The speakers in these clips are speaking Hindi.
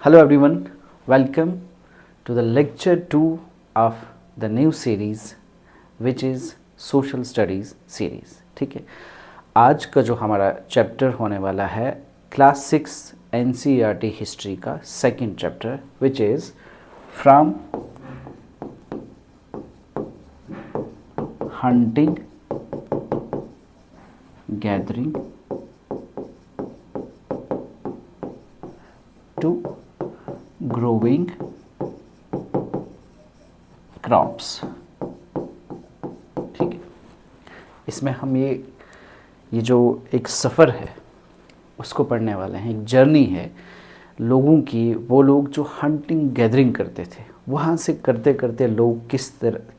Hello everyone, welcome to the lecture 2 of the new series which is social studies series. ठीक है, आज का जो हमारा चैप्टर होने वाला है क्लास 6 NCERT हिस्ट्री का second chapter which is from hunting gathering to growing crops. ठीक है, इसमें हम ये जो एक सफ़र है उसको पढ़ने वाले हैं. एक जर्नी है लोगों की. वो लोग जो हंटिंग गैदरिंग करते थे, वहाँ से करते करते लोग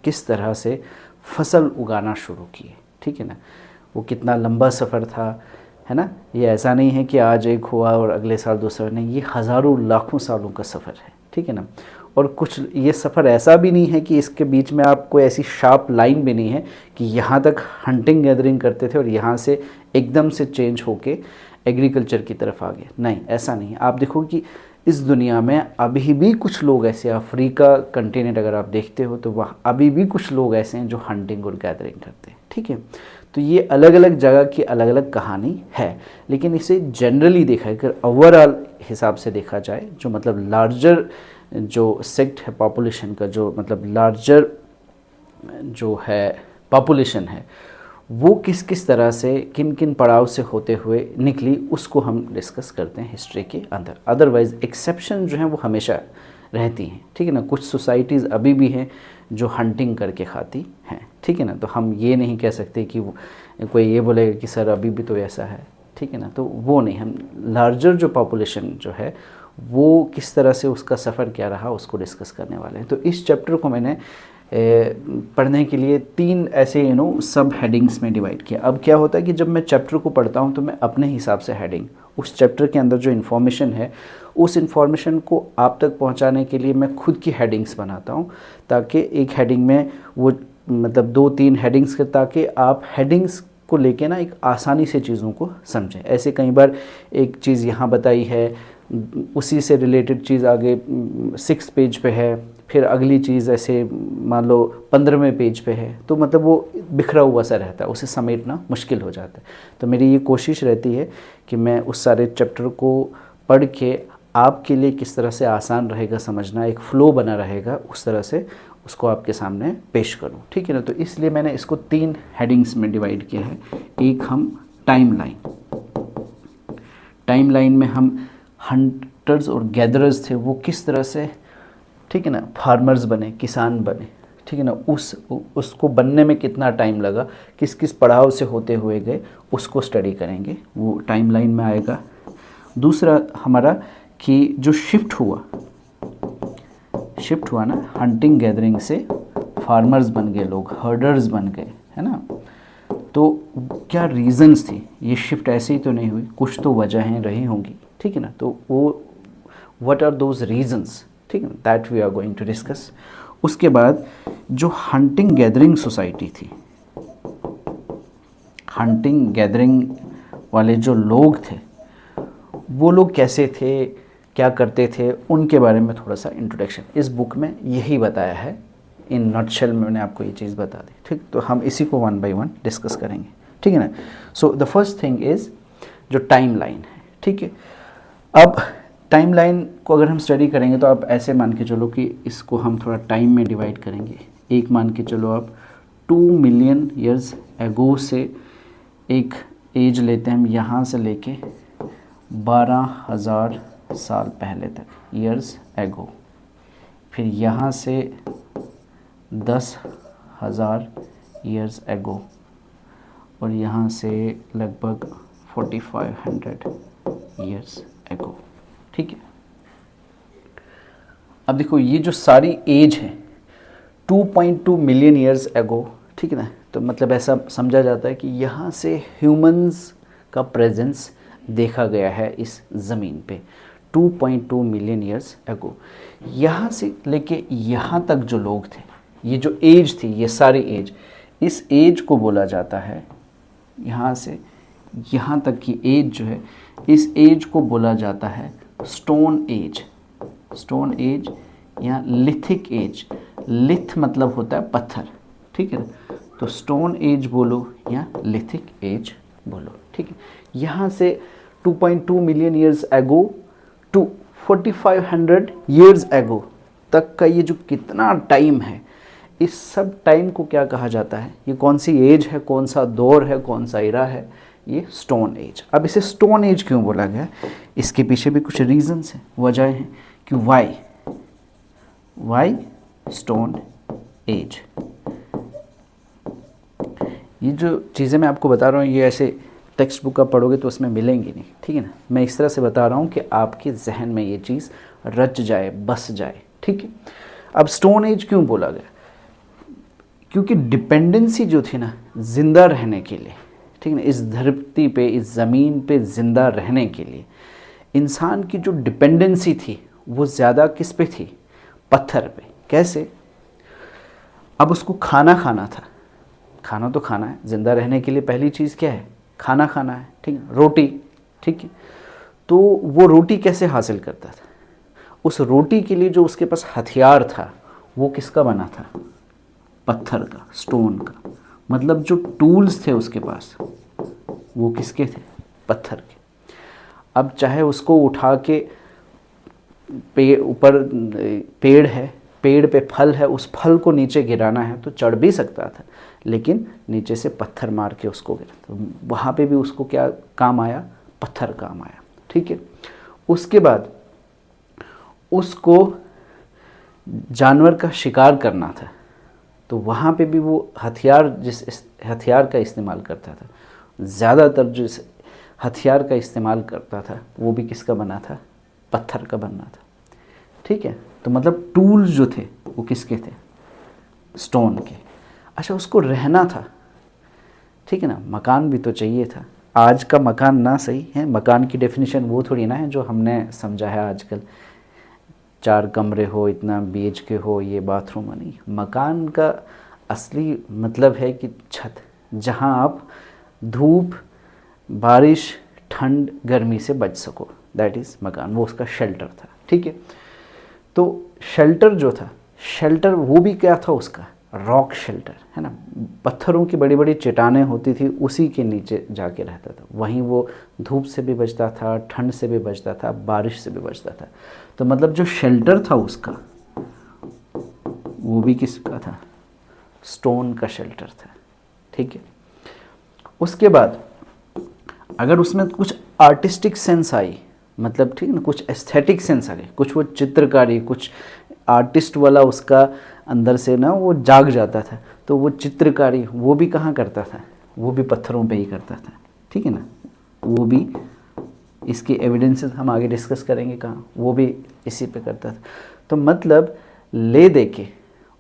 किस तरह से फसल उगाना शुरू किए. ठीक है ना, वो कितना लंबा सफ़र था, है ना. ये ऐसा नहीं है कि आज एक हुआ और अगले साल दूसरा नहीं, ये हज़ारों लाखों सालों का सफ़र है. ठीक है ना. और कुछ ये सफ़र ऐसा भी नहीं है कि इसके बीच में आपको ऐसी शार्प लाइन भी नहीं है कि यहाँ तक हंटिंग गैदरिंग करते थे और यहाँ से एकदम से चेंज होके एग्रीकल्चर की तरफ आ गए. नहीं, ऐसा नहीं. आप देखो कि इस दुनिया में अभी भी कुछ लोग ऐसे, अफ्रीका कंटिनेंट अगर आप देखते हो तो वहाँ अभी भी कुछ लोग ऐसे हैं जो हंटिंग और गैदरिंग करते हैं. ठीक है, तो ये अलग अलग जगह की अलग अलग कहानी है, लेकिन इसे जनरली देखा है, अगर ओवरऑल हिसाब से देखा जाए, जो मतलब लार्जर जो सेक्ट है पॉपुलेशन का, जो मतलब लार्जर जो है पॉपुलेशन है, वो किस किस तरह से किन किन पड़ाव से होते हुए निकली, उसको हम डिस्कस करते हैं हिस्ट्री के अंदर. अदरवाइज़ एक्सेप्शन जो हैं वो हमेशा रहती हैं. ठीक है ना. कुछ सोसाइटीज़ अभी भी हैं जो हंटिंग करके खाती हैं. ठीक है ना. तो हम ये नहीं कह सकते कि कोई ये बोलेगा कि सर अभी भी तो ऐसा है. ठीक है ना. तो वो नहीं, हम लार्जर जो पॉपुलेशन जो है वो किस तरह से उसका सफ़र क्या रहा उसको डिस्कस करने वाले हैं. तो इस चैप्टर को मैंने पढ़ने के लिए 3 ऐसे सब हेडिंग्स में डिवाइड किया. अब क्या होता है कि जब मैं चैप्टर को पढ़ता हूँ तो मैं अपने हिसाब से हेडिंग, उस चैप्टर के अंदर जो इन्फॉर्मेशन है उस इन्फॉर्मेशन को आप तक पहुँचाने के लिए मैं खुद की हेडिंग्स बनाता हूँ, ताकि एक हेडिंग में वो मतलब 2-3 हेडिंग्स के, ताकि आप हेडिंग्स को लेके ना एक आसानी से चीज़ों को समझें. ऐसे कई बार एक चीज़ यहाँ बताई है, उसी से रिलेटेड चीज़ आगे 6 पेज पे है, फिर अगली चीज़ ऐसे मान लो 15वें पेज पे है, तो मतलब वो बिखरा हुआ सा रहता है, उसे समेटना मुश्किल हो जाता है. तो मेरी ये कोशिश रहती है कि मैं उस सारे चैप्टर को पढ़ के आपके लिए किस तरह से आसान रहेगा समझना, एक फ़्लो बना रहेगा, उस तरह से उसको आपके सामने पेश करूं. ठीक है ना. तो इसलिए मैंने इसको 3 हेडिंग्स में डिवाइड किया है. एक हम टाइमलाइन में हम हंटर्स और गैदरर्स थे, वो किस तरह से, ठीक है ना, फार्मर्स बने, किसान बने. ठीक है ना. उसको बनने में कितना टाइम लगा, किस किस पड़ाव से होते हुए गए, उसको स्टडी करेंगे, वो टाइमलाइन में आएगा. दूसरा हमारा कि जो शिफ्ट हुआ ना, हंटिंग गैदरिंग से फार्मर्स बन गए लोग, हर्डर्स बन गए, है ना. तो क्या रीज़न्स थी, ये शिफ्ट ऐसे ही तो नहीं हुई, कुछ तो वजहें रही होंगी. ठीक है ना. तो वो व्हाट आर दोज रीज़न्स, ठीक है ना, that we are going to discuss. उसके बाद जो हंटिंग गैदरिंग सोसाइटी थी, हंटिंग गैदरिंग वाले जो लोग थे, वो लोग कैसे थे, क्या करते थे, उनके बारे में थोड़ा सा इंट्रोडक्शन इस बुक में यही बताया है. इन नटशेल में मैंने आपको ये चीज़ बता दी. ठीक, तो हम इसी को 1 बाय 1 डिस्कस करेंगे. ठीक है ना. So the first thing is जो टाइम लाइन है. ठीक है, अब टाइम लाइन को अगर हम स्टडी करेंगे तो आप ऐसे मान के चलो कि इसको हम थोड़ा टाइम में डिवाइड करेंगे. एक मान के चलो आप 2 मिलियन ईयर्स एगो से एक एज लेते हैं हम, यहाँ से लेके 12,000 साल पहले तक, ईयर्स एगो. फिर यहाँ से 10,000 ईयर्स एगो, और यहाँ से लगभग 4,500 ईयर्स एगो. ठीक है. अब देखो ये जो सारी एज है 2.2 मिलियन ईयर्स एगो. ठीक है ना. तो मतलब ऐसा समझा जाता है कि यहाँ से ह्यूमंस का प्रेजेंस देखा गया है इस ज़मीन पे 2.2 मिलियन ईयर्स एगो. यहाँ से लेके यहाँ तक जो लोग थे, ये जो एज थी, ये सारी एज, इस एज को बोला जाता है, यहाँ से यहाँ तक की एज जो है, इस एज को बोला जाता है स्टोन एज. स्टोन एज या लिथिक एज। लिथ मतलब होता है पत्थर, ठीक है ना, तो स्टोन एज बोलो या लिथिक एज बोलो, ठीक है। यहाँ से 2.2 million years ago to 4500 years ago तक का ये जो कितना टाइम है, इस सब टाइम को क्या कहा जाता है, ये कौन सी एज है, कौन सा दौर है, कौन सा इरा है, ये स्टोन एज। अब इसे स्टोन एज क्यों बोला गया, इसके पीछे भी कुछ रीजंस हैं, वजह हैं कि वाई स्टोन एज। ये जो चीज़ें मैं आपको बता रहा हूँ ये ऐसे टेक्स्ट बुक का पढ़ोगे तो उसमें मिलेंगी नहीं, ठीक है ना। मैं इस तरह से बता रहा हूँ कि आपके जहन में ये चीज़ रच जाए, बस जाए, ठीक है। अब स्टोन एज क्यों बोला गया, क्योंकि डिपेंडेंसी जो थी ना जिंदा रहने के लिए, ठीक है ना, इस धरती पे, इस ज़मीन पे जिंदा रहने के लिए इंसान की जो डिपेंडेंसी थी वो ज़्यादा किस पे थी, पत्थर पे। कैसे, अब उसको खाना खाना था, खाना तो खाना है, ज़िंदा रहने के लिए पहली चीज़ क्या है, खाना खाना है, ठीक है, रोटी, ठीक है। तो वो रोटी कैसे हासिल करता था, उस रोटी के लिए जो उसके पास हथियार था वो किसका बना था, पत्थर का, स्टोन का। मतलब जो टूल्स थे उसके पास वो किसके थे, पत्थर के। अब चाहे उसको उठा के ऊपर पेड़ है, पेड़ पे फल है, उस फल को नीचे गिराना है तो चढ़ भी सकता था, लेकिन नीचे से पत्थर मार के उसको गिरा, तो वहाँ पे भी उसको क्या काम आया, पत्थर काम आया, ठीक है। उसके बाद उसको जानवर का शिकार करना था, तो वहाँ पे भी वो हथियार, जिस हथियार का इस्तेमाल करता था, ज़्यादातर जिस हथियार का इस्तेमाल करता था वो भी किसका बना था, पत्थर का बनना था, ठीक है। तो मतलब टूल्स जो थे वो किसके थे, स्टोन के। अच्छा, उसको रहना था, ठीक है ना, मकान भी तो चाहिए था। आज का मकान ना सही है, मकान की डेफिनेशन वो थोड़ी ना है जो हमने समझा है आजकल, 4 कमरे हो, इतना BHK हो, ये बाथरूम नहीं। मकान का असली मतलब है कि छत, जहाँ आप धूप, बारिश, ठंड, गर्मी से बच सको, दैट इज़ मकान, वो उसका शेल्टर था, ठीक है। तो शेल्टर जो था, शेल्टर वो भी क्या था उसका, रॉक शेल्टर, है ना, पत्थरों की बड़ी बड़ी चट्टानें होती थी, उसी के नीचे जाके रहता था, वहीं वो धूप से भी बचता था, ठंड से भी बचता था, बारिश से भी बचता था। तो मतलब जो शेल्टर था उसका वो भी किसका था, स्टोन का शेल्टर था, ठीक है। उसके बाद अगर उसमें कुछ आर्टिस्टिक सेंस आई, मतलब ठीक है ना, कुछ एस्थेटिक सेंस आ गई, कुछ वो चित्रकारी, कुछ आर्टिस्ट वाला उसका अंदर से ना वो जाग जाता था, तो वो चित्रकारी वो भी कहाँ करता था, वो भी पत्थरों पे ही करता था, ठीक है ना। वो भी, इसकी एविडेंसेस हम आगे डिस्कस करेंगे कहाँ, वो भी इसी पे करता था। तो मतलब ले दे के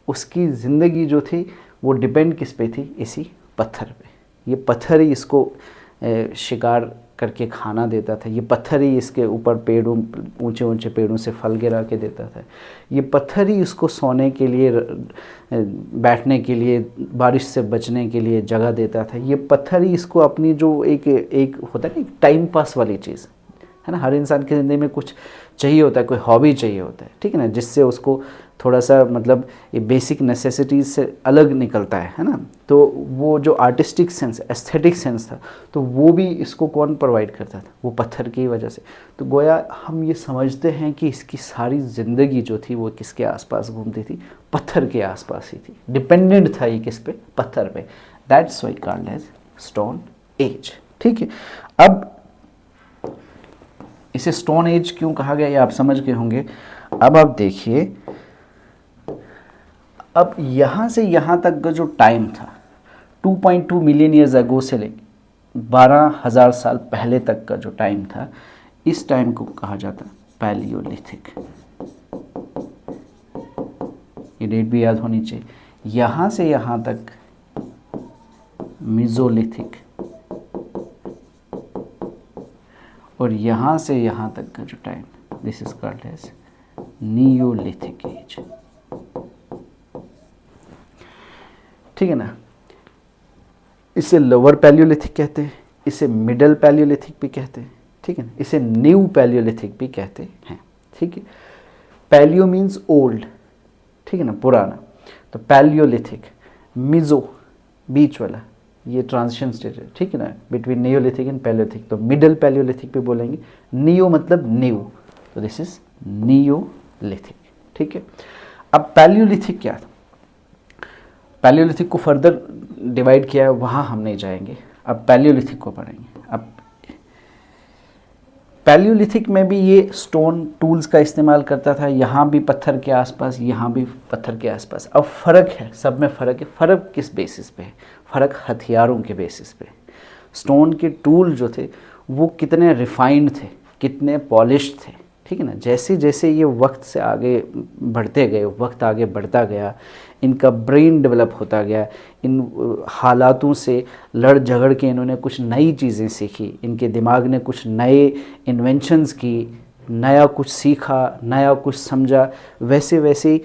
उसकी ज़िंदगी जो थी वो डिपेंड किस पे थी, इसी पत्थर पे। ये पत्थर ही इसको शिकार करके खाना देता था, ये पत्थर ही इसके ऊपर पेड़ों, ऊंचे ऊंचे पेड़ों से फल गिरा के देता था, ये पत्थर ही इसको सोने के लिए, बैठने के लिए, बारिश से बचने के लिए जगह देता था, ये पत्थर ही इसको अपनी जो एक होता है ना, एक टाइम पास वाली चीज़ है ना, हर इंसान की ज़िंदगी में कुछ चाहिए होता है, कोई हॉबी चाहिए होता है, ठीक है ना, जिससे उसको थोड़ा सा मतलब ये बेसिक नेसेसिटीज़ से अलग निकलता है ना। तो वो जो आर्टिस्टिक सेंस, एस्थेटिक सेंस था, तो वो भी इसको कौन प्रोवाइड करता था, वो पत्थर की वजह से। तो गोया हम ये समझते हैं कि इसकी सारी ज़िंदगी जो थी वो किसके आसपास घूमती थी, पत्थर के आसपास ही थी, डिपेंडेंट था ये किस पे, पत्थर पे। That's why called as stone age, ठीक है। अब इसे स्टोन एज क्यों कहा गया ये आप समझ गए होंगे। अब आप देखिए, अब यहाँ से यहाँ तक का जो टाइम था 2.2 मिलियन ईयर्स अगो से ले 12,000 साल पहले तक का जो टाइम था, इस टाइम को कहा जाता पैलियोलिथिक। ये डेट भी याद होनी चाहिए। यहाँ से यहाँ तक मेसोलिथिक, और यहाँ से यहाँ तक का जो time, this is called as neolithic age, ठीक है ना। इसे लोअर पैलियोलिथिक कहते हैं, इसे मिडल पैलियोलिथिक भी कहते हैं, ठीक है ना, इसे न्यू पैलियोलिथिक भी कहते हैं, ठीक है। पैलियो मीन्स ओल्ड, ठीक है ना, पुराना, तो पैलियोलिथिक। मिजो बीच वाला, ये ट्रांजिशन स्टेज है, ठीक है ना, बिटवीन नियोलिथिक एंड पैलियोलिथिक, तो मिडल पैलियोलिथिक पे बोलेंगे। नियो मतलब न्यू, तो दिस इज नियोलिथिक, ठीक है। अब पैलियोलिथिक क्या था, पैलियोलिथिक को फर्दर डिवाइड किया है, वहाँ हम नहीं जाएंगे, अब पैलियोलिथिक को पढ़ेंगे। अब पैलियोलिथिक में भी ये स्टोन टूल्स का इस्तेमाल करता था, यहाँ भी पत्थर के आसपास, यहाँ भी पत्थर के आसपास। अब फ़र्क है, सब में फ़र्क है। फ़र्क किस बेसिस पे है? फ़र्क हथियारों के बेसिस पे। स्टोन के टूल जो थे वो कितने रिफाइंड थे, कितने पॉलिश्ड थे, ठीक है ना। जैसे जैसे ये वक्त से आगे बढ़ते गए, वक्त आगे बढ़ता गया, इनका ब्रेन डेवलप होता गया, इन हालातों से लड़ झगड़ के इन्होंने कुछ नई चीज़ें सीखी, इनके दिमाग ने कुछ नए इन्वेंशंस की, नया कुछ सीखा, नया कुछ समझा, वैसे वैसे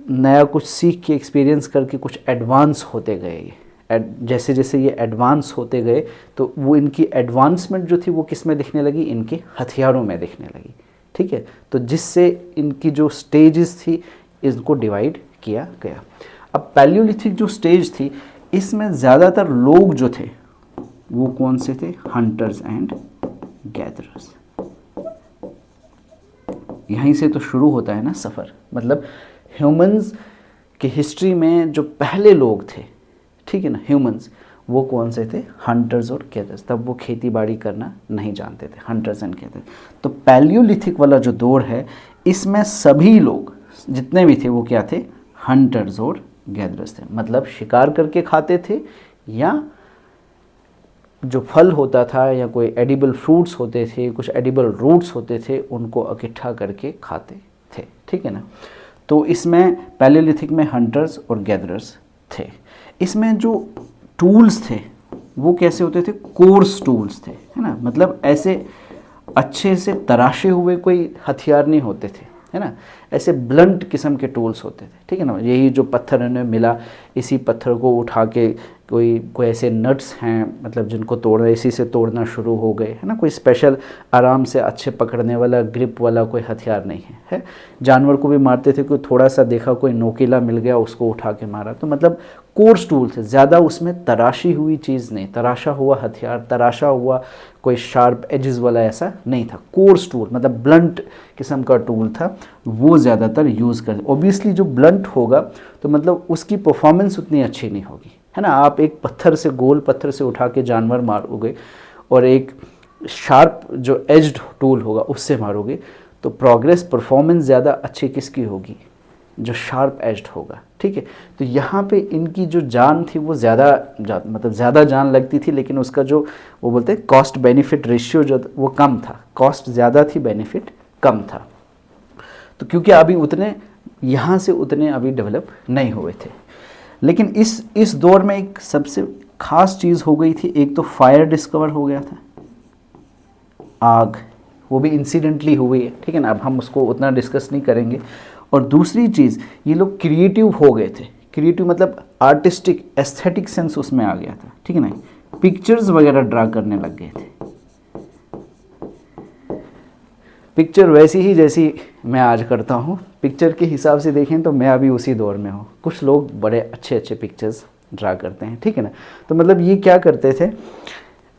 नया कुछ सीख के एक्सपीरियंस करके कुछ एडवांस होते गए। जैसे जैसे ये एडवांस होते गए तो वो इनकी एडवांसमेंट जो थी वो किस में दिखने लगी, इनके हथियारों में दिखने लगी, ठीक है। तो जिससे इनकी जो स्टेजेस थी इनको डिवाइड किया गया। अब पैलियोलिथिक जो स्टेज थी इसमें ज़्यादातर लोग जो थे वो कौन से थे, हंटर्स एंड गैदरर्स। यहीं से तो शुरू होता है ना सफ़र, मतलब ह्यूमंस की हिस्ट्री में जो पहले लोग थे, ठीक है ना, ह्यूमंस, वो कौन से थे, हंटर्स और गैदरर्स। तब वो खेती बाड़ी करना नहीं जानते थे, हंटर्स एंड गैदरर्स। तो पैलियोलिथिक वाला जो दौर है इसमें सभी लोग जितने भी थे वो क्या थे, हंटर्स और गैदरर्स थे। मतलब शिकार करके खाते थे या जो फल होता था या कोई एडिबल फ्रूट्स होते थे, कुछ एडिबल रूट्स होते थे, उनको इकट्ठा करके खाते थे, ठीक है ना। तो इसमें पैलियोलिथिक में हंटर्स और गैदरर्स थे। इसमें जो टूल्स थे वो कैसे होते थे, कोर्स टूल्स थे, है ना, मतलब ऐसे अच्छे से तराशे हुए कोई हथियार नहीं होते थे, है ना, ऐसे ब्लंट किस्म के टूल्स होते थे, ठीक है ना। यही जो पत्थर इन्हें मिला, इसी पत्थर को उठा के कोई ऐसे नट्स हैं, मतलब जिनको तोड़ना, इसी से तोड़ना शुरू हो गए, है ना। कोई स्पेशल आराम से अच्छे पकड़ने वाला ग्रिप वाला कोई हथियार नहीं है। जानवर को भी मारते थे, कोई थोड़ा सा देखा कोई नोकीला मिल गया उसको उठा के मारा, तो मतलब कोर्स टूल थे, ज़्यादा उसमें तराशी हुई चीज़ नहीं, तराशा हुआ हथियार, तराशा हुआ कोई शार्प एजेस वाला ऐसा नहीं था। कोर्स टूल मतलब ब्लंट किस्म का टूल था, वो ज़्यादातर यूज़ करते। ऑब्वियसली जो ब्लंट होगा तो मतलब उसकी परफॉर्मेंस उतनी अच्छी नहीं होगी, है ना। आप एक पत्थर से, गोल पत्थर से उठा के जानवर मारोगे और एक शार्प जो एज्ड टूल होगा उससे मारोगे, तो प्रोग्रेस परफॉर्मेंस ज़्यादा अच्छी किसकी होगी, जो शार्प एज्ड होगा, ठीक है। तो यहाँ पे इनकी जो जान थी वो मतलब ज़्यादा जान लगती थी, लेकिन उसका जो वो बोलते हैं कॉस्ट बेनिफिट रेशियो जो वो कम था, कॉस्ट ज़्यादा थी, बेनिफिट कम था। तो क्योंकि अभी उतने यहाँ से उतने अभी डेवलप नहीं हुए थे। लेकिन इस दौर में एक सबसे ख़ास चीज़ हो गई थी, एक तो फायर डिस्कवर हो गया था, आग, वो भी इंसिडेंटली हुई है, ठीक है ना, अब हम उसको उतना डिस्कस नहीं करेंगे। और दूसरी चीज़, ये लोग क्रिएटिव हो गए थे। क्रिएटिव मतलब आर्टिस्टिक, एस्थेटिक सेंस उसमें आ गया था, ठीक है ना, पिक्चर्स वगैरह ड्रा करने लग गए थे। पिक्चर वैसी ही जैसी मैं आज करता हूँ, पिक्चर के हिसाब से देखें तो मैं अभी उसी दौर में हूँ। कुछ लोग बड़े अच्छे अच्छे पिक्चर्स ड्रा करते हैं, ठीक है ना। तो मतलब ये क्या करते थे,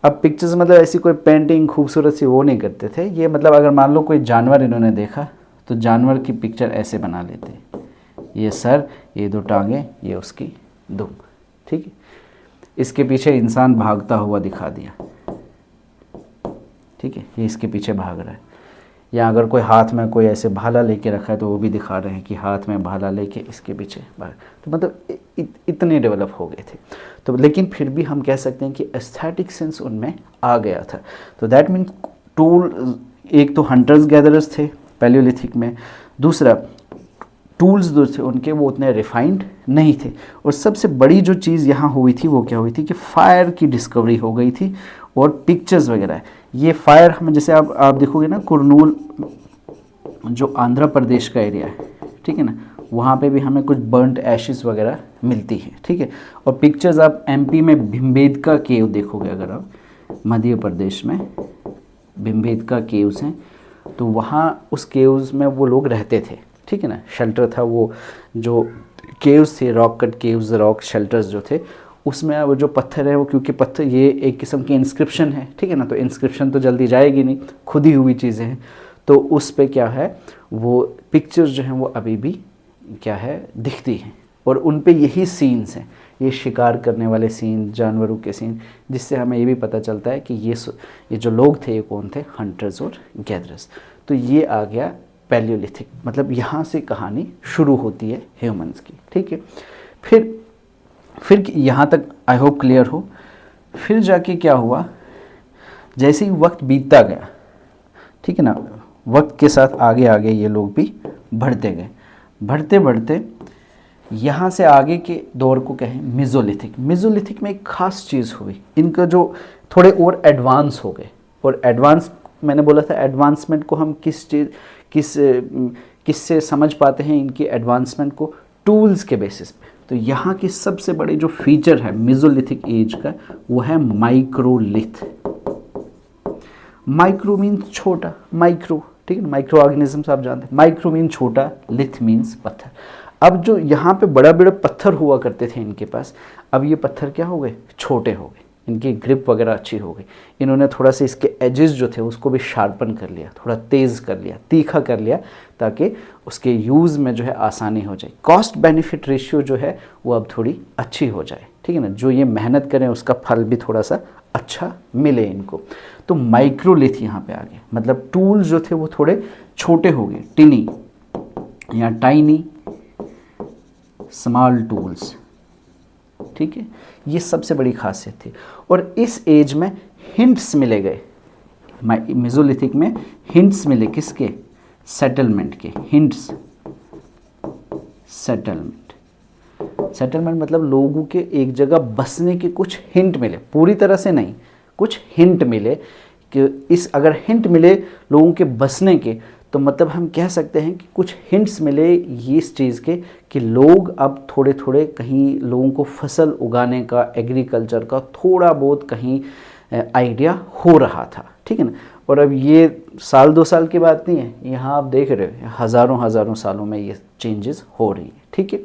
अब पिक्चर्स मतलब ऐसी कोई पेंटिंग खूबसूरत सी वो नहीं करते थे। ये मतलब अगर मान लो कोई जानवर इन्होंने देखा तो जानवर की पिक्चर ऐसे बना लेते, ये सर, ये दो टांगे, ये उसकी दुम, ठीक है। इसके पीछे इंसान भागता हुआ दिखा दिया, ठीक है, ये इसके पीछे भाग रहा है। या अगर कोई हाथ में कोई ऐसे भाला लेके रखा है तो वो भी दिखा रहे हैं कि हाथ में भाला लेके इसके पीछे भाग। तो मतलब इतने डेवलप हो गए थे। तो लेकिन फिर भी हम कह सकते हैं कि एस्थेटिक सेंस उनमें आ गया था। तो दैट मीन्स टूल, एक तो हंटर्स गैदरर्स थे पैलियोलिथिक में, दूसरा टूल्स जो थे उनके वो उतने रिफाइंड नहीं थे। और सबसे बड़ी जो चीज़ यहाँ हुई थी वो क्या हुई थी कि फायर की डिस्कवरी हो गई थी और पिक्चर्स वगैरह। ये फायर हमें, जैसे आप देखोगे ना, कुरनूल जो आंध्र प्रदेश का एरिया है, ठीक है ना, वहाँ पे भी हमें कुछ बर्न्ट एशेस वगैरह मिलती है, ठीक है। और पिक्चर्स आप एमपी में भिमबेटका केव देखोगे, अगर आप मध्य प्रदेश में भिमबेटका केव्स हैं, तो वहाँ उस केव्स में वो लोग रहते थे, ठीक है ना। शेल्टर था, वो जो केव्स थे, rock cut caves, rock shelters जो थे, उसमें वो जो पत्थर है वो, क्योंकि पत्थर ये एक किस्म की इंस्क्रिप्शन है, ठीक है ना, तो इंस्क्रिप्शन तो जल्दी जाएगी नहीं, खुदी हुई चीज़ें हैं, तो उस पे क्या है वो पिक्चर्स जो हैं वो अभी भी क्या है दिखती हैं, और उन पे यही सीन्स हैं, ये शिकार करने वाले सीन, जानवरों के सीन, जिससे हमें ये भी पता चलता है कि ये जो लोग थे ये कौन थे, हंटर्स और गैदरर्स। तो ये आ गया पैलियोलिथिक, मतलब यहाँ से कहानी शुरू होती है ह्यूमंस की, ठीक है। फिर यहाँ तक आई होप क्लियर हो। फिर जाके क्या हुआ, जैसे ही वक्त बीतता गया, ठीक है ना, वक्त के साथ आगे आगे ये लोग भी बढ़ते गए, बढ़ते बढ़ते यहाँ से आगे के दौर को कहें मेसोलिथिक। मेसोलिथिक में एक ख़ास चीज़ हुई, इनका जो थोड़े और एडवांस हो गए, और एडवांस मैंने बोला था एडवांसमेंट को हम किससे समझ पाते हैं, इनकी एडवांसमेंट को टूल्स के बेसिस पे। तो यहाँ की सबसे बड़ी जो फीचर है मेसोलिथिक एज का वो है माइक्रोलिथ। माइक्रो मीन्स छोटा, माइक्रो, ठीक है, माइक्रो ऑर्गेनिजम्स आप जानते हैं, माइक्रो मीन छोटा, लिथ मीन्स पत्थर। अब जो यहाँ पे बड़ा बड़ा पत्थर हुआ करते थे इनके पास, अब ये पत्थर क्या हो गए, छोटे हो गए, इनकी ग्रिप वगैरह अच्छी हो गई। इन्होंने थोड़ा सा इसके एजेस जो थे उसको भी शार्पन कर लिया, थोड़ा तेज़ कर लिया, तीखा कर लिया, ताकि उसके यूज़ में जो है आसानी हो जाए। कॉस्ट बेनिफिट रेशियो जो है वो अब थोड़ी अच्छी हो जाए, ठीक है ना, जो ये मेहनत करें उसका फल भी थोड़ा सा अच्छा मिले इनको। तो माइक्रोलिथ यहाँ पे आ गया, मतलब टूल्स जो थे वो थोड़े छोटे हो गए, टिनी या टाइनी स्मॉल टूल्स, ठीक है, ये सबसे बड़ी खासियत थी। और इस एज में हिंट्स मिले गए, मेसोलिथिक में हिंट्स मिले, किसके, सेटलमेंट के हिंट्स। सेटलमेंट मतलब लोगों के एक जगह बसने के कुछ हिंट मिले, पूरी तरह से नहीं, कुछ हिंट मिले कि इस, अगर हिंट मिले लोगों के बसने के, तो मतलब हम कह सकते हैं कि कुछ हिंट्स मिले ये इस चीज़ के कि लोग अब थोड़े थोड़े, कहीं लोगों को फसल उगाने का, एग्रीकल्चर का थोड़ा बहुत कहीं आइडिया हो रहा था, ठीक है ना। और अब ये साल 2 साल की बात नहीं है, यहाँ आप देख रहे हो हज़ारों सालों में ये चेंजेस हो रही हैं, ठीक है।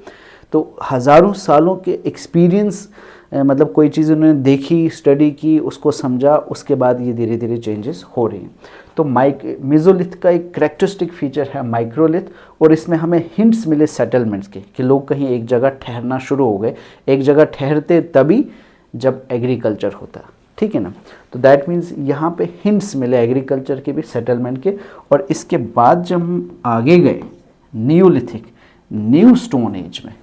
तो हज़ारों सालों के एक्सपीरियंस, मतलब कोई चीज़ उन्होंने देखी, स्टडी की, उसको समझा, उसके बाद ये धीरे धीरे चेंजेस हो रही हैं। तो मेसोलिथ का एक करेक्टरिस्टिक फीचर है माइक्रोलिथ, और इसमें हमें हिंट्स मिले सेटलमेंट्स के कि लोग कहीं एक जगह ठहरना शुरू हो गए। एक जगह ठहरते तभी जब एग्रीकल्चर होता, ठीक है ना। तो दैट मीन्स यहाँ पे हिंट्स मिले एग्रीकल्चर के भी, सेटलमेंट के। और इसके बाद जब हम आगे गए न्यूलिथिक, न्यू स्टोन एज में,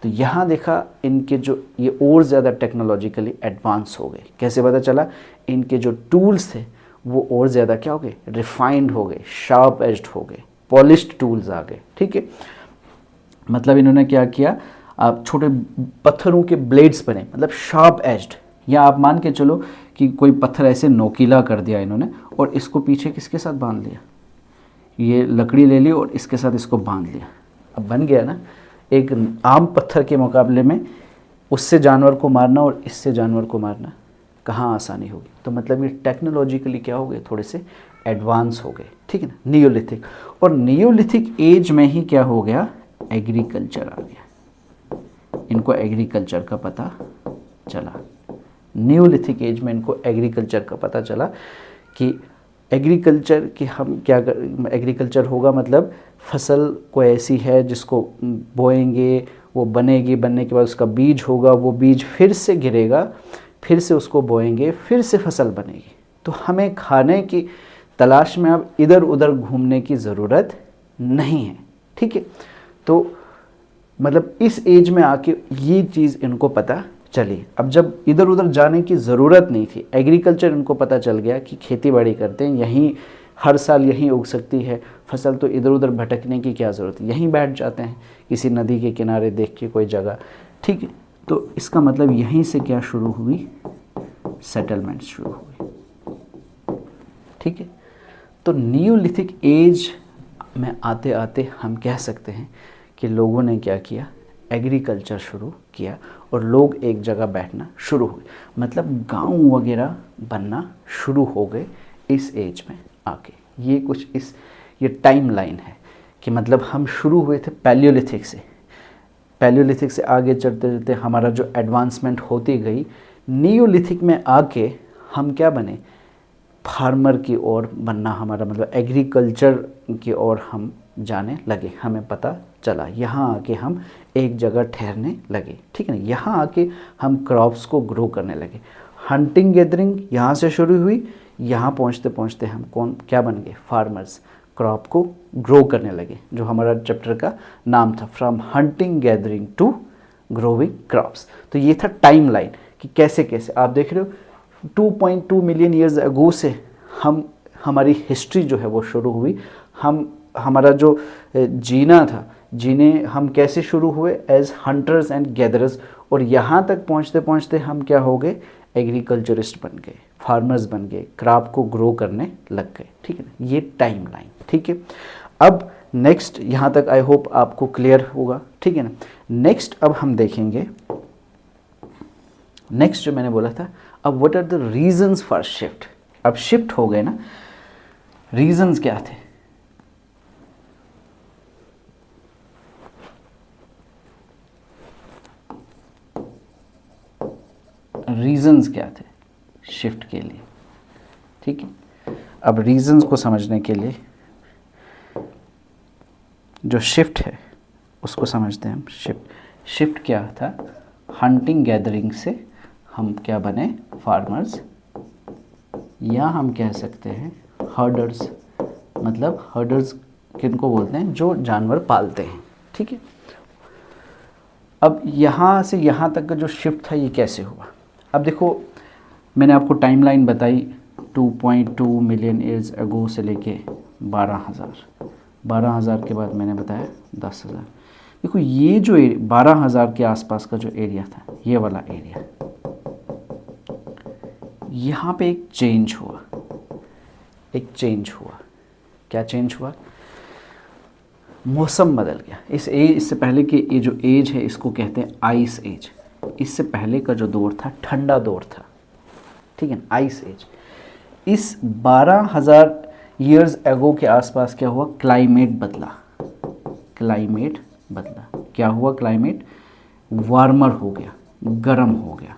तो यहाँ देखा इनके जो ये और ज़्यादा टेक्नोलॉजिकली एडवांस हो गए। कैसे पता चला, इनके जो टूल्स थे वो और ज़्यादा क्या हो गए, रिफाइंड हो गए, शार्प एज्ड हो गए, पॉलिश्ड टूल्स आ गए, ठीक है। मतलब इन्होंने क्या किया, आप छोटे पत्थरों के ब्लेड्स बने, मतलब शार्प एज्ड, या आप मान के चलो कि कोई पत्थर ऐसे नोकीला कर दिया इन्होंने, और इसको पीछे किसके साथ बांध लिया, ये लकड़ी ले ली और इसके साथ इसको बांध लिया, अब बन गया ना। एक आम पत्थर के मुकाबले में उससे जानवर को मारना और इससे जानवर को मारना कहाँ आसानी होगी। तो मतलब ये टेक्नोलॉजिकली क्या हो गए, थोड़े से एडवांस हो गए, ठीक है ना, नियोलिथिक। और नियोलिथिक एज में ही क्या हो गया, एग्रीकल्चर आ गया, इनको एग्रीकल्चर का पता चला। नियोलिथिक एज में इनको एग्रीकल्चर का पता चला कि एग्रीकल्चर कि हम क्या कर, एग्रीकल्चर होगा मतलब फसल को ऐसी है जिसको बोएंगे, वो बनेगी, बनने के बाद उसका बीज होगा, वो बीज फिर से गिरेगा, फिर से उसको बोएंगे, फिर से फसल बनेगी। तो हमें खाने की तलाश में अब इधर उधर घूमने की ज़रूरत नहीं है, ठीक है। तो मतलब इस एज में आके ये चीज़ इनको पता चली। अब जब इधर उधर जाने की ज़रूरत नहीं थी, एग्रीकल्चर इनको पता चल गया कि खेती बाड़ी करते हैं, यहीं हर साल यहीं उग सकती है फसल, तो इधर उधर भटकने की क्या ज़रूरत है, यहीं बैठ जाते हैं किसी नदी के किनारे देख के कोई जगह, ठीक है। तो इसका मतलब यहीं से क्या शुरू हुई, सेटलमेंट शुरू हुई, ठीक है। तो नियोलिथिक एज में आते आते हम कह सकते हैं कि लोगों ने क्या किया, एग्रीकल्चर शुरू किया और लोग एक जगह बैठना शुरू हुए, मतलब गांव वगैरह बनना शुरू हो गए इस एज में आके। ये कुछ इस ये टाइम लाइन है कि मतलब हम शुरू हुए थे पैलियोलिथिक से, पैलियोलिथिक से आगे चलते चलते हमारा जो एडवांसमेंट होती गई, नियोलिथिक में आके हम क्या बने, फार्मर की ओर बनना, हमारा मतलब एग्रीकल्चर की ओर हम जाने लगे, हमें पता चला। यहाँ आके हम एक जगह ठहरने लगे, ठीक है ना। यहाँ आके हम क्रॉप्स को ग्रो करने लगे। हंटिंग गैदरिंग यहाँ से शुरू हुई, यहाँ पहुँचते पहुँचते हम क्या बन गए, फार्मर्स, क्रॉप को ग्रो करने लगे, जो हमारा चैप्टर का नाम था, from hunting gathering to growing crops. तो ये था टाइम लाइन कि कैसे कैसे आप देख रहे हो 2.2 मिलियन ईयर्स अगो से हमारी हिस्ट्री जो है वो शुरू हुई। हमारा जो जीना था, जीने हम कैसे शुरू हुए, एज हंटर्स एंड गैदरर्स, और यहाँ तक पहुँचते पहुँचते हम क्या हो गए, एग्रीकल्चरिस्ट बन गए, फार्मर्स बन गए, क्रॉप को ग्रो करने लग गए, ठीक है ना। ये टाइम लाइन, ठीक है। अब नेक्स्ट, यहाँ तक आई होप आपको क्लियर होगा, ठीक है ना। नेक्स्ट अब हम देखेंगे, नेक्स्ट जो मैंने बोला था, अब what are the reasons for shift. अब शिफ्ट हो गए ना, रीजंस क्या थे, रीजंस क्या थे शिफ्ट के लिए, ठीक है। अब रीजंस को समझने के लिए जो शिफ्ट है उसको समझते हैं हम। शिफ्ट क्या था, हंटिंग गैदरिंग से हम क्या बने, फार्मर्स, या हम कह सकते हैं हर्डर्स। मतलब हर्डर्स किनको बोलते हैं, जो जानवर पालते हैं, ठीक है। अब यहाँ से यहाँ तक का जो शिफ्ट था ये कैसे हुआ। अब देखो, मैंने आपको टाइमलाइन बताई 2.2 मिलियन ईयर्स अगो से लेके 12,000 के बाद मैंने बताया 10,000। देखो ये जो 12,000 के आसपास का जो एरिया था, ये वाला एरिया, यहाँ पे एक चेंज हुआ, क्या चेंज हुआ, मौसम बदल गया। इससे पहले कि ये जो एज है इसको कहते हैं आइस एज। इससे पहले का जो दौर था ठंडा दौर था, ठीक है, आइस एज। इस 12,000 ईयर्स एगो के आसपास क्या हुआ, क्लाइमेट बदला। क्या हुआ, क्लाइमेट वार्मर हो गया, गर्म हो गया,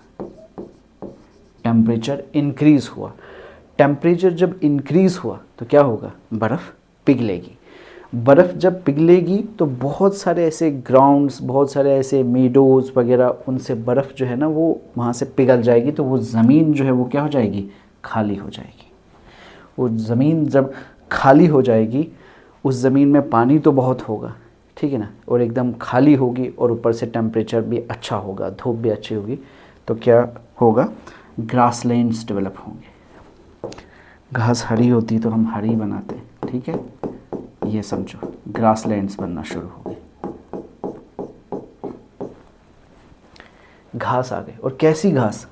टेम्परेचर इंक्रीज हुआ। टेम्परेचर जब इंक्रीज हुआ तो क्या होगा, बर्फ़ पिघलेगी। बर्फ़ जब पिघलेगी तो बहुत सारे ऐसे ग्राउंड्स, बहुत सारे ऐसे मीडोज़ वगैरह, उनसे बर्फ़ जो है ना वो वहाँ से पिघल जाएगी, तो वो ज़मीन जो है वो क्या हो जाएगी, खाली हो जाएगी। वो ज़मीन जब खाली हो जाएगी, उस ज़मीन में पानी तो बहुत होगा, ठीक है ना, और एकदम खाली होगी, और ऊपर से टेम्परेचर भी अच्छा होगा, धूप भी अच्छी होगी, तो क्या होगा, ग्रासलैंड्स डेवलप होंगे। घास हरी होती तो हम हरी बनाते, ठीक है, ये समझो, ग्रासलैंड्स बनना शुरू हो गए, घास आ गए। और कैसी घास,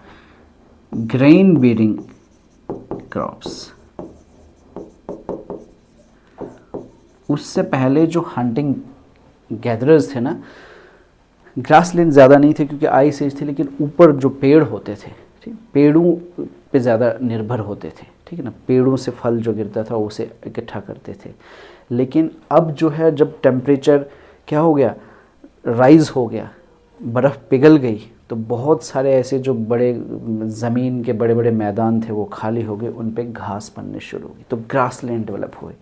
ग्रेन बेयरिंग क्रॉप्स। उससे पहले जो हंटिंग गैदरर्स थे ना, ग्रासलैंड ज़्यादा नहीं थे क्योंकि आइस एज थी, लेकिन ऊपर जो पेड़ होते थे, ठीक, पेड़ों पे ज़्यादा निर्भर होते थे, ठीक है ना, पेड़ों से फल जो गिरता था उसे इकट्ठा करते थे। लेकिन अब जो है, जब टेम्परेचर क्या हो गया, राइज़ हो गया, बर्फ़ पिघल गई, तो बहुत सारे ऐसे जो बड़े ज़मीन के बड़े बड़े मैदान थे वो खाली हो गए, उन पे घास बनने शुरू हो गई, तो ग्रासलैंड डेवलप हुए।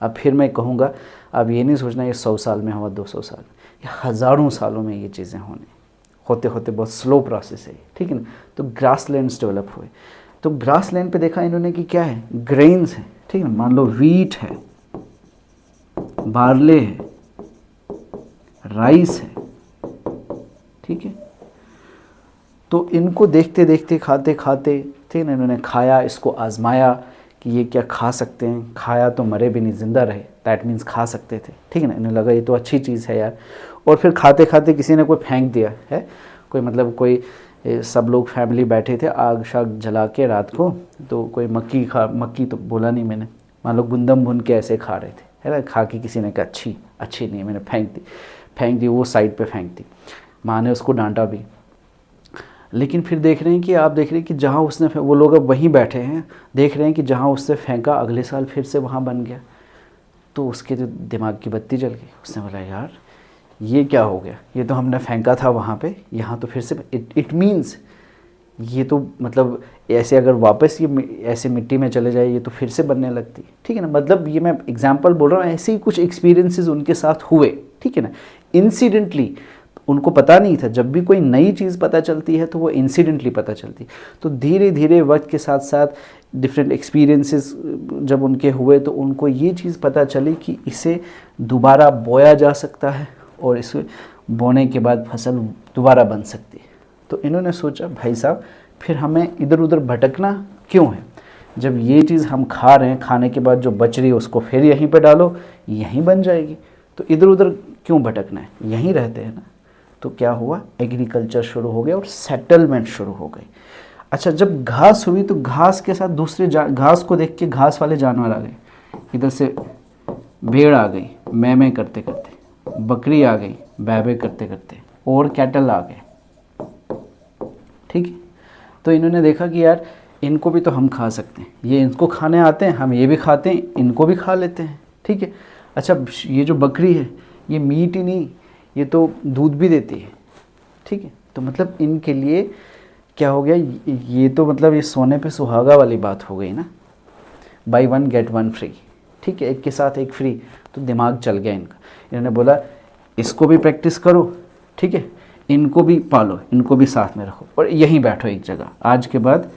अब फिर मैं कहूँगा, अब ये नहीं सोचना ये 100 साल में हुआ, 200 साल में, ये हज़ारों सालों में ये चीज़ें होते होते बहुत स्लो प्रोसेस है, ठीक है ना। तो ग्रासलैंड्स डेवलप हुए। तो ग्रासलैंड पे देखा इन्होंने कि क्या है, ग्रेन्स है, ठीक है, मान लो वीट है, बार्ले है, राइस है, ठीक है। तो इनको देखते देखते, खाते खाते, ठीक है ना, इन्होंने खाया, इसको आजमाया कि ये क्या खा सकते हैं। खाया तो मरे भी नहीं, ज़िंदा रहे, दैट मीन्स खा सकते थे, ठीक है ना। इन्हें लगा ये तो अच्छी चीज़ है यार। और फिर खाते खाते किसी ने कोई फेंक दिया है, कोई सब लोग फैमिली बैठे थे आग शाग जला के रात को, तो कोई मक्की तो बोला नहीं मैंने, मान लो गुंदम भुन के ऐसे खा रहे थे, है ना। खा के किसी ने कहा अच्छी नहीं है, मैंने फेंक दी, वो साइड पे फेंक दी। माँ ने उसको डांटा भी। लेकिन फिर देख रहे हैं कि जहाँ उसने, वो लोग अब वहीं बैठे हैं, देख रहे हैं कि जहाँ उससे फेंका अगले साल फिर से वहाँ बन गया। तो उसके जो दिमाग की बत्ती जल गई। उसने बोला यार ये क्या हो गया, ये तो हमने फेंका था वहाँ पे, यहाँ तो फिर से इट मीन्स ये तो मतलब ऐसे अगर वापस ये ऐसे मिट्टी में चले जाए ये तो फिर से बनने लगती है, ठीक है ना। मतलब ये मैं एग्जांपल बोल रहा हूँ, ऐसे ही कुछ एक्सपीरियंसेस उनके साथ हुए, ठीक है ना, इंसिडेंटली। उनको पता नहीं था, जब भी कोई नई चीज़ पता चलती है तो वो इंसिडेंटली पता चलती। तो धीरे धीरे वक्त के साथ साथ डिफरेंट एक्सपीरियंसेस जब उनके हुए तो उनको ये चीज़ पता चली कि इसे दोबारा बोया जा सकता है और इसे बोने के बाद फसल दोबारा बन सकती है। तो इन्होंने सोचा भाई साहब फिर हमें इधर उधर भटकना क्यों है, जब ये चीज़ हम खा रहे हैं, खाने के बाद जो बच रही है उसको फिर यहीं पे डालो, यहीं बन जाएगी, तो इधर उधर क्यों भटकना है, यहीं रहते हैं ना। तो क्या हुआ, एग्रीकल्चर शुरू हो गया और सेटलमेंट शुरू हो गई। अच्छा, जब घास हुई तो घास के साथ दूसरे घास को देख के घास वाले जानवर आ गए। इधर से भेड़ आ गई मैं करते करते, बकरी आ गई बै करते करते, और कैटल आ गए, ठीक है। तो इन्होंने देखा कि यार इनको भी तो हम खा सकते हैं, ये इनको खाने आते हैं, हम ये भी खाते हैं, इनको भी खा लेते हैं, ठीक है। अच्छा, ये जो बकरी है ये मीट ही नहीं, ये तो दूध भी देती है, ठीक है। तो मतलब इनके लिए क्या हो गया, ये तो मतलब ये सोने पे सुहागा वाली बात हो गई ना, by one get one free, ठीक है, एक के साथ एक फ्री। तो दिमाग चल गया इनका, इन्होंने बोला इसको भी प्रैक्टिस करो, ठीक है, इनको भी पालो, इनको भी साथ में रखो और यहीं बैठो एक जगह, आज के बाद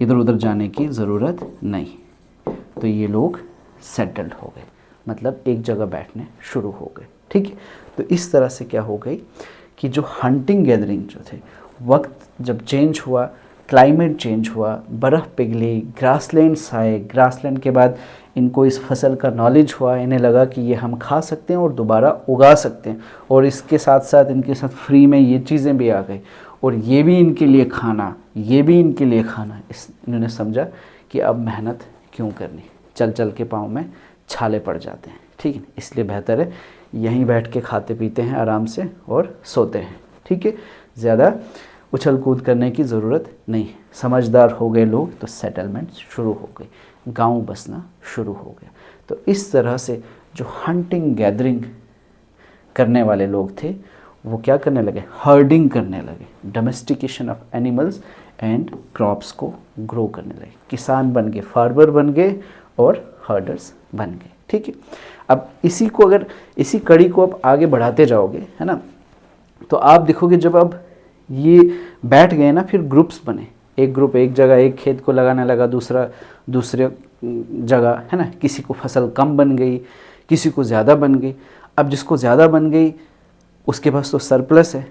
इधर उधर जाने की ज़रूरत नहीं। तो ये लोग सेटल्ड हो गए, मतलब एक जगह बैठने शुरू हो गए, ठीक है। तो इस तरह से क्या हो गई कि जो हंटिंग गैदरिंग जो थे, वक्त जब चेंज हुआ, क्लाइमेट चेंज हुआ, बर्फ़ पिघली, ग्रासलैंड्स आए, ग्रासलैंड के बाद इनको इस फसल का नॉलेज हुआ, इन्हें लगा कि ये हम खा सकते हैं और दोबारा उगा सकते हैं, और इसके साथ साथ इनके साथ फ्री में ये चीज़ें भी आ गई, और ये भी इनके लिए खाना, ये भी इनके लिए खाना। इन्होंने समझा कि अब मेहनत क्यों करनी, चल चल के पाँव में छाले पड़ जाते हैं, ठीक है, इसलिए बेहतर है यहीं बैठ के खाते पीते हैं आराम से और सोते हैं, ठीक है, ज़्यादा उछल कूद करने की ज़रूरत नहीं। समझदार हो गए लोग तो सेटलमेंट शुरू हो गई, गांव बसना शुरू हो गया। तो इस तरह से जो हंटिंग गैदरिंग करने वाले लोग थे वो क्या करने लगे, हर्डिंग करने लगे, domestication of animals and crops को ग्रो करने लगे, किसान बन गए, फार्मर बन गए और हर्डर्स बन गए, ठीक है। अब इसी को अगर इसी कड़ी को आप आगे बढ़ाते जाओगे, है ना, तो आप देखोगे जब अब ये बैठ गए ना, फिर ग्रुप्स बने, एक ग्रुप एक जगह एक खेत को लगाने लगा, दूसरा दूसरे जगह, है ना, किसी को फसल कम बन गई, किसी को ज़्यादा बन गई। अब जिसको ज़्यादा बन गई उसके पास तो सरप्लस है,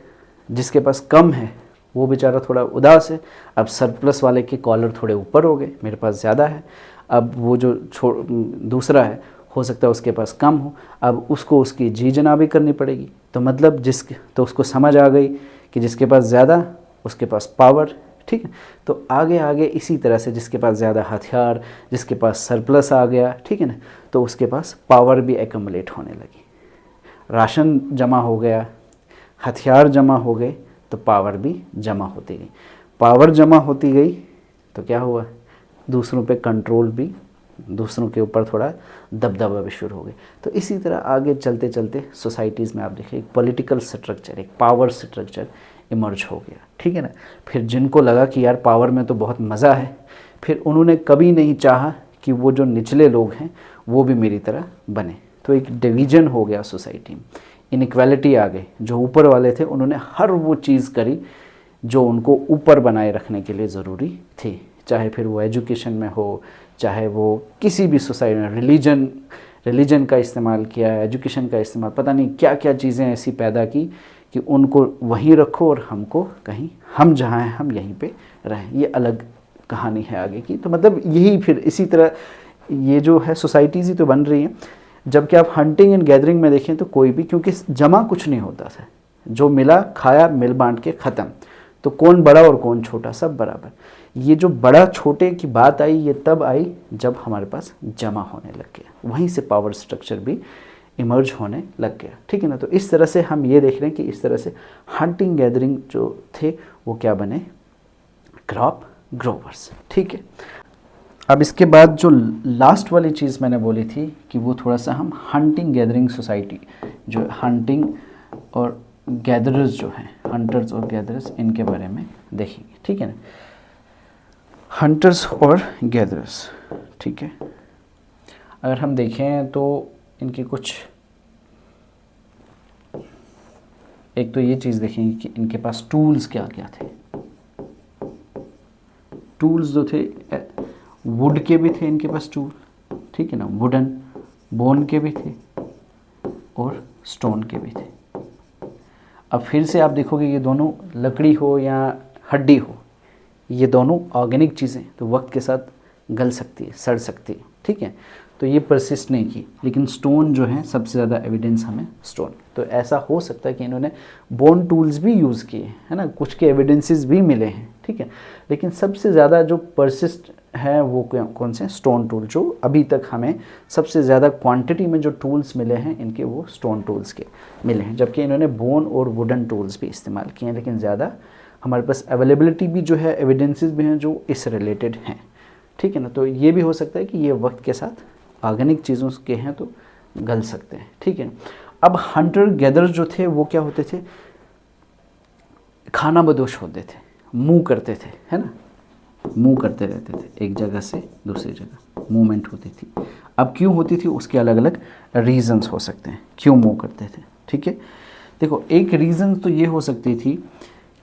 जिसके पास कम है वो बेचारा थोड़ा उदास है। अब सरप्लस वाले के कॉलर थोड़े ऊपर हो गए, मेरे पास ज़्यादा है, अब वो जो दूसरा है हो सकता है उसके पास कम हो, अब उसको उसकी जी जनाबी करनी पड़ेगी। तो मतलब तो उसको समझ आ गई कि जिसके पास ज़्यादा उसके पास पावर, ठीक है। तो आगे आगे इसी तरह से जिसके पास ज़्यादा हथियार, जिसके पास सरप्लस आ गया, ठीक है ना, तो उसके पास पावर भी एकम्युलेट होने लगी, राशन जमा हो गया, हथियार जमा हो गए, तो पावर भी जमा होती गई। पावर जमा होती गई तो क्या हुआ, दूसरों पे कंट्रोल भी, दूसरों के ऊपर थोड़ा दबदबा भी शुरू हो गया। तो इसी तरह आगे चलते चलते सोसाइटीज़ में आप देखिए एक पॉलिटिकल स्ट्रक्चर, एक पावर स्ट्रक्चर इमर्ज हो गया, ठीक है ना। फिर जिनको लगा कि यार पावर में तो बहुत मज़ा है, फिर उन्होंने कभी नहीं चाहा कि वो जो निचले लोग हैं वो भी मेरी तरह बने। तो एक डिवीज़न हो गया सोसाइटी में, इनइक्वालिटी आ गई। जो ऊपर वाले थे उन्होंने हर वो चीज़ करी जो उनको ऊपर बनाए रखने के लिए ज़रूरी थी, चाहे फिर वो एजुकेशन में हो, चाहे वो किसी भी सोसाइटी में, रिलीजन का इस्तेमाल किया, एजुकेशन का इस्तेमाल, पता नहीं क्या क्या चीज़ें ऐसी पैदा की कि उनको वहीं रखो और हमको कहीं, हम जहाँ हैं हम यहीं पे रहें। ये अलग कहानी है आगे की। तो मतलब यही फिर इसी तरह ये जो है सोसाइटीज़ ही तो बन रही हैं। जबकि आप हंटिंग एंड गैदरिंग में देखें तो कोई भी, क्योंकि जमा कुछ नहीं होता था, जो मिला खाया, मिल बांट के ख़त्म। तो कौन बड़ा और कौन छोटा, सब बराबर। ये जो बड़ा छोटे की बात आई ये तब आई जब हमारे पास जमा होने लग गया, वहीं से पावर स्ट्रक्चर भी इमर्ज होने लग गया, ठीक है ना। तो इस तरह से हम ये देख रहे हैं कि इस तरह से हंटिंग गैदरिंग जो थे वो क्या बने, क्रॉप ग्रोवर्स, ठीक है। अब इसके बाद जो लास्ट वाली चीज़ मैंने बोली थी कि वो थोड़ा सा हम हंटिंग गैदरिंग सोसाइटी, जो हंटिंग और गैदरर्स जो हैं, हंटर्स और गैदरर्स, इनके बारे में देखेंगे, ठीक है ना। हंटर्स और गैदरर्स, ठीक है। अगर हम देखें तो इनके कुछ, एक तो ये चीज़ देखेंगे कि इनके पास टूल्स क्या क्या थे। टूल्स जो थे वुड के भी थे इनके पास टूल, ठीक है ना, वुडन, बोन के भी थे और स्टोन के भी थे। अब फिर से आप देखोगे ये दोनों लकड़ी हो या हड्डी हो, ये दोनों ऑर्गेनिक चीज़ें तो वक्त के साथ गल सकती है, सड़ सकती है, ठीक है, तो ये परसिस्ट नहीं की। लेकिन स्टोन जो है सबसे ज़्यादा एविडेंस हमें स्टोन, तो ऐसा हो सकता है कि इन्होंने बोन टूल्स भी यूज़ किए, है ना, कुछ के एविडेंसेस भी मिले हैं, ठीक है। लेकिन सबसे ज़्यादा जो परसिस्ट है वो कौन से, स्टोन टूल, जो अभी तक हमें सबसे ज़्यादा क्वांटिटी में जो टूल्स मिले हैं इनके, वो स्टोन टूल्स के मिले हैं। जबकि इन्होंने बोन और वुडन टूल्स भी इस्तेमाल किए हैं, लेकिन ज़्यादा हमारे पास अवेलेबिलिटी भी जो है, एविडेंसेस भी हैं जो इस रिलेटेड हैं, ठीक है ना। तो ये भी हो सकता है कि ये वक्त के साथ ऑर्गेनिक चीज़ों के हैं तो गल सकते हैं, ठीक है। अब हंटर गैदर जो थे वो क्या होते थे, खाना बदोश होते थे, मूव करते थे, है ना, मूव करते रहते थे, एक जगह से दूसरी जगह मूवमेंट होती थी। अब क्यों होती थी उसके अलग अलग रीज़न्स हो सकते हैं क्यों मूव करते थे, ठीक है। देखो, एक रीज़न तो ये हो सकती थी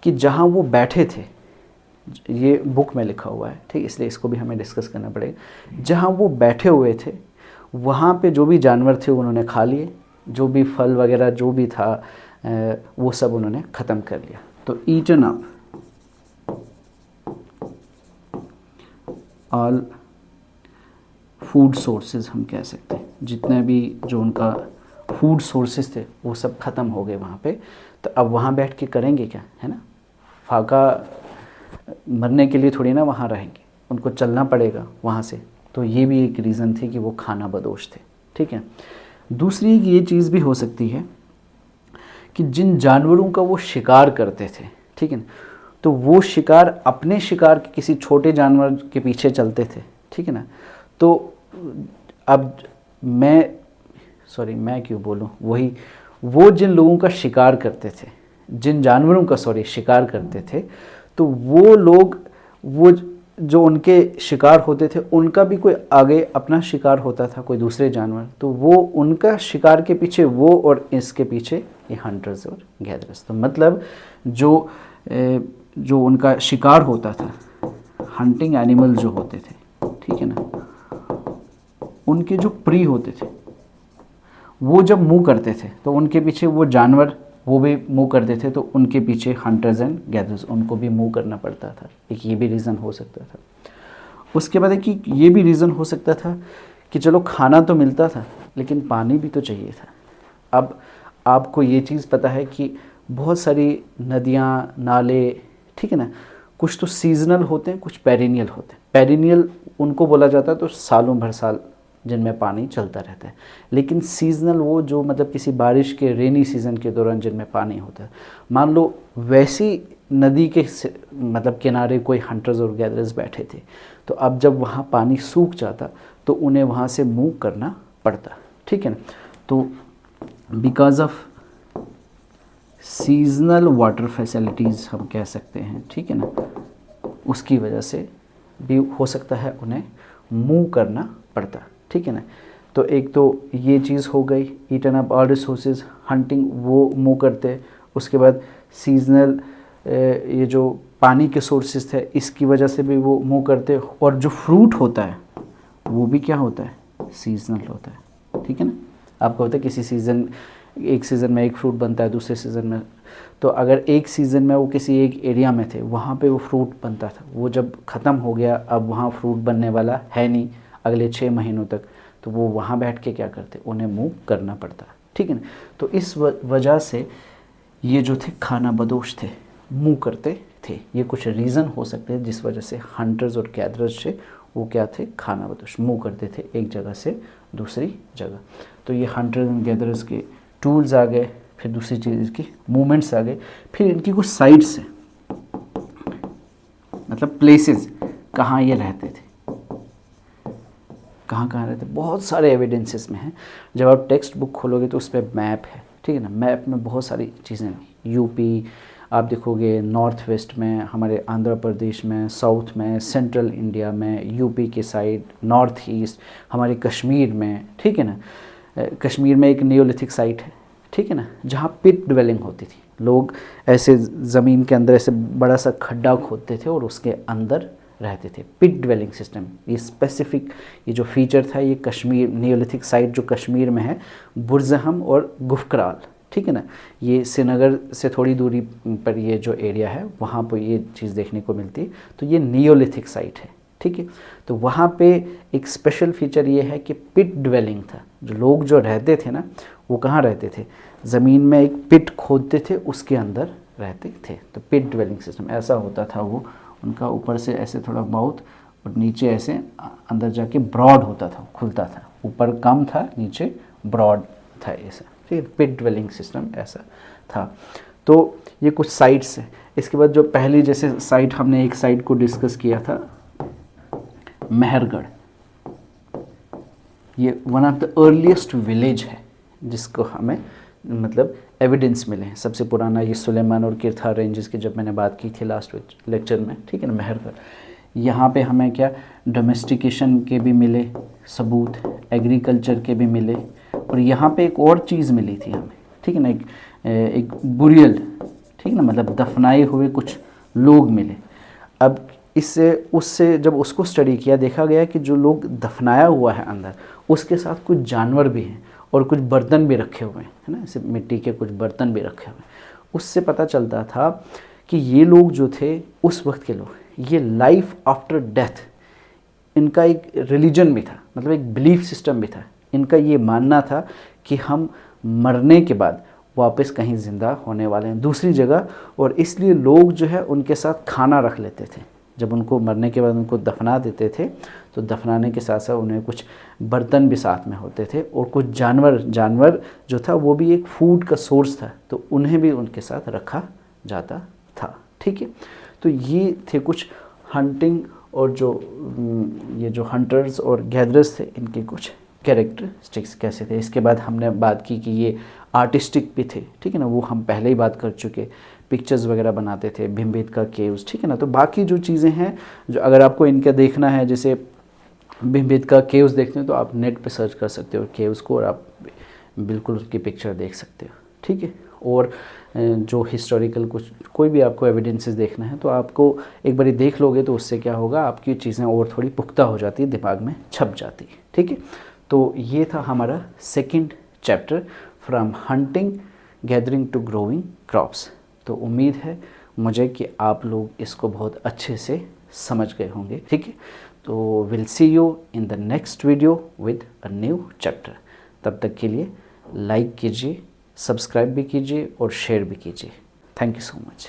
कि जहाँ वो बैठे थे, ये बुक में लिखा हुआ है, ठीक, इसलिए इसको भी हमें डिस्कस करना पड़ेगा। जहाँ वो बैठे हुए थे वहाँ पे जो भी जानवर थे उन्होंने खा लिए, जो भी फल वगैरह जो भी था वो सब उन्होंने ख़त्म कर लिया। तो eaten up all food sources हम कह सकते हैं, जितने भी जो उनका फूड सोर्सेज थे वो सब ख़त्म हो गए वहाँ पे। तो अब वहाँ बैठ के करेंगे क्या, है ना, फाका मरने के लिए थोड़ी ना वहाँ रहेंगे, उनको चलना पड़ेगा वहाँ से। तो ये भी एक रीज़न थी कि वो खाना बदोश थे, ठीक है। दूसरी ये चीज़ भी हो सकती है कि जिन जानवरों का वो शिकार करते थे, ठीक है ना, तो वो शिकार अपने शिकार के किसी छोटे जानवर के पीछे चलते थे, ठीक है ना। तो अब मैं क्यों बोलूँ, वही वो जिन लोगों का शिकार करते थे, जिन जानवरों का शिकार करते थे, तो वो लोग, वो जो उनके शिकार होते थे उनका भी कोई आगे अपना शिकार होता था, कोई दूसरे जानवर, तो वो उनका शिकार के पीछे वो, और इसके पीछे ये हंटर्स और गैदरर्स। तो मतलब जो उनका शिकार होता था, हंटिंग एनिमल जो होते थे, ठीक है ना, उनके जो प्री होते थे वो जब मूव करते थे तो उनके पीछे वो जानवर वो भी मूव करते थे, तो उनके पीछे हंटर्स एंड गैदरर्स उनको भी मूव करना पड़ता था। एक ये भी रीज़न हो सकता था। उसके बाद कि ये भी रीज़न हो सकता था कि चलो खाना तो मिलता था लेकिन पानी भी तो चाहिए था। अब आपको ये चीज़ पता है कि बहुत सारी नदियाँ, नाले, ठीक है ना, कुछ तो सीजनल होते हैं, कुछ पेरिनियल होते हैं। पेरिनियल उनको बोला जाता है तो सालों भर साल जिनमें पानी चलता रहता है, लेकिन सीजनल वो जो मतलब किसी बारिश के रेनी सीज़न के दौरान जिनमें पानी होता है। मान लो वैसी नदी के मतलब किनारे कोई हंटर्स और गैदरर्स बैठे थे, तो अब जब वहाँ पानी सूख जाता तो उन्हें वहाँ से मूव करना पड़ता, ठीक है ना। तो because of seasonal water facilities हम कह सकते हैं, ठीक है ना, उसकी वजह से भी हो सकता है उन्हें मूव करना पड़ता, ठीक है ना। तो एक तो ये चीज़ हो गई, eaten up all resources, hunting वो मूव करते। उसके बाद सीजनल ये जो पानी के सोर्सेज थे इसकी वजह से भी वो मूव करते। और जो फ्रूट होता है वो भी क्या होता है, सीजनल होता है, ठीक है ना। आपको पता है किसी सीज़न, एक सीज़न में एक फ्रूट बनता है, दूसरे सीज़न में, तो अगर एक सीज़न में वो किसी एक एरिया में थे वहाँ पे वो फ्रूट बनता था, वो जब ख़त्म हो गया अब वहाँ फ्रूट बनने वाला है नहीं अगले 6 महीनों तक, तो वो वहाँ बैठ के क्या करते, उन्हें मूव करना पड़ता, ठीक है ना। तो इस वजह से ये जो थे खाना बदोश थे, मूव करते थे। ये कुछ रीज़न हो सकते हैं जिस वजह से हंटर्स और गैदरर्स थे वो क्या थे, खाना बदोश, मूव करते थे एक जगह से दूसरी जगह। तो ये हंटर्स एंड गैदरर्स के टूल्स आ गए, फिर दूसरी चीज़ की मूवमेंट्स आ गए, फिर इनकी कुछ साइट्स हैं, मतलब प्लेसेस कहाँ ये रहते थे। कहाँ कहाँ रहते, बहुत सारे एविडेंसेस में हैं। जब आप टेक्स्ट बुक खोलोगे तो उस पर मैप है, ठीक है ना, मैप में बहुत सारी चीज़ें हैं। यूपी आप देखोगे, नॉर्थ वेस्ट में, हमारे आंध्र प्रदेश में, साउथ में, सेंट्रल इंडिया में, यूपी के साइड, नॉर्थ ईस्ट, हमारे कश्मीर में, ठीक है ना। कश्मीर में एक नियोलिथिक साइट है, ठीक है ना, जहाँ पिट ड्वेलिंग होती थी। लोग ऐसे ज़मीन के अंदर ऐसे बड़ा सा खड्डा खोदते थे और उसके अंदर रहते थे। पिट ड्वेलिंग सिस्टम, ये स्पेसिफिक, ये जो फीचर था, ये कश्मीर नियोलिथिक साइट जो कश्मीर में है, बुरज़हम और गुफकराल, ठीक है ना, ये श्रीनगर से थोड़ी दूरी पर ये जो एरिया है वहाँ पर ये चीज़ देखने को मिलती है। तो ये नियोलिथिक साइट है, ठीक है। तो वहाँ पे एक स्पेशल फीचर ये है कि पिट ड्वेलिंग था। जो लोग जो रहते थे ना, वो कहाँ रहते थे, ज़मीन में एक पिट खोदते थे, उसके अंदर रहते थे। तो पिट ड्वेलिंग सिस्टम ऐसा होता था वो उनका, ऊपर से ऐसे थोड़ा माउथ और नीचे ऐसे अंदर जाके ब्रॉड होता था, खुलता था, ऊपर कम था, नीचे ब्रॉड था, ऐसा, ठीक है। पिट ड्वेलिंग सिस्टम ऐसा था। तो ये कुछ साइट्स हैं। इसके बाद जो पहली जैसे साइट हमने एक साइट को डिस्कस किया था, मेहरगढ़, ये one of the earliest village है जिसको हमें मतलब एविडेंस मिले हैं। सबसे पुराना ये सुलेमान और किरथार रेंजेस की जब मैंने बात की थी लास्ट लेक्चर में, ठीक है ना, मेहरगढ़। यहाँ पे हमें क्या डोमेस्टिकेशन के भी मिले सबूत, एग्रीकल्चर के भी मिले, और यहाँ पे एक और चीज़ मिली थी हमें, ठीक है ना, एक बुरियल, ठीक है ना, मतलब दफनाए हुए कुछ लोग मिले। अब इससे उससे जब उसको स्टडी किया, देखा गया कि जो लोग दफनाया हुआ है अंदर, उसके साथ कुछ जानवर भी हैं और कुछ बर्तन भी रखे हुए हैं, है ना, ऐसे मिट्टी के कुछ बर्तन भी रखे हुए हैं। उससे पता चलता था कि ये लोग जो थे उस वक्त के लोग, ये लाइफ आफ्टर डेथ, इनका एक रिलीजन भी था, मतलब एक बिलीफ सिस्टम भी था। इनका ये मानना था कि हम मरने के बाद वापस कहीं ज़िंदा होने वाले हैं दूसरी जगह, और इसलिए लोग जो है उनके साथ खाना रख लेते थे। जब उनको मरने के बाद उनको दफना देते थे तो दफनाने के साथ साथ उन्हें कुछ बर्तन भी साथ में होते थे, और कुछ जानवर जो था वो भी एक फूड का सोर्स था, तो उन्हें भी उनके साथ रखा जाता था, ठीक है। तो ये थे कुछ हंटिंग और जो ये जो हंटर्स और गैदरर्स थे, इनके कुछ कैरेक्टरिस्टिक्स कैसे थे। इसके बाद हमने बात की कि ये आर्टिस्टिक भी थे, ठीक है ना, वो हम पहले ही बात कर चुके, पिक्चर्स वगैरह बनाते थे, भीमबेटका केव्स, ठीक है ना। तो बाकी जो चीज़ें हैं, जो अगर आपको इनका देखना है, जैसे भीमबेटका केव्स देखते हैं तो आप नेट पे सर्च कर सकते हो केव्स को, और आप बिल्कुल उसकी पिक्चर देख सकते हो, ठीक है। और जो हिस्टोरिकल कुछ कोई भी आपको एविडेंसेस देखना है तो आपको एक बारी देख लोगे तो उससे क्या होगा, आपकी चीज़ें और थोड़ी पुख्ता हो जाती है, दिमाग में छप जाती है, ठीक है। तो ये था हमारा second chapter, from hunting gathering to growing crops. तो उम्मीद है मुझे कि आप लोग इसको बहुत अच्छे से समझ गए होंगे, ठीक है। तो will see you in the next video with a new chapter. तब तक के लिए लाइक कीजिए, सब्सक्राइब भी कीजिए और शेयर भी कीजिए। Thank you so much.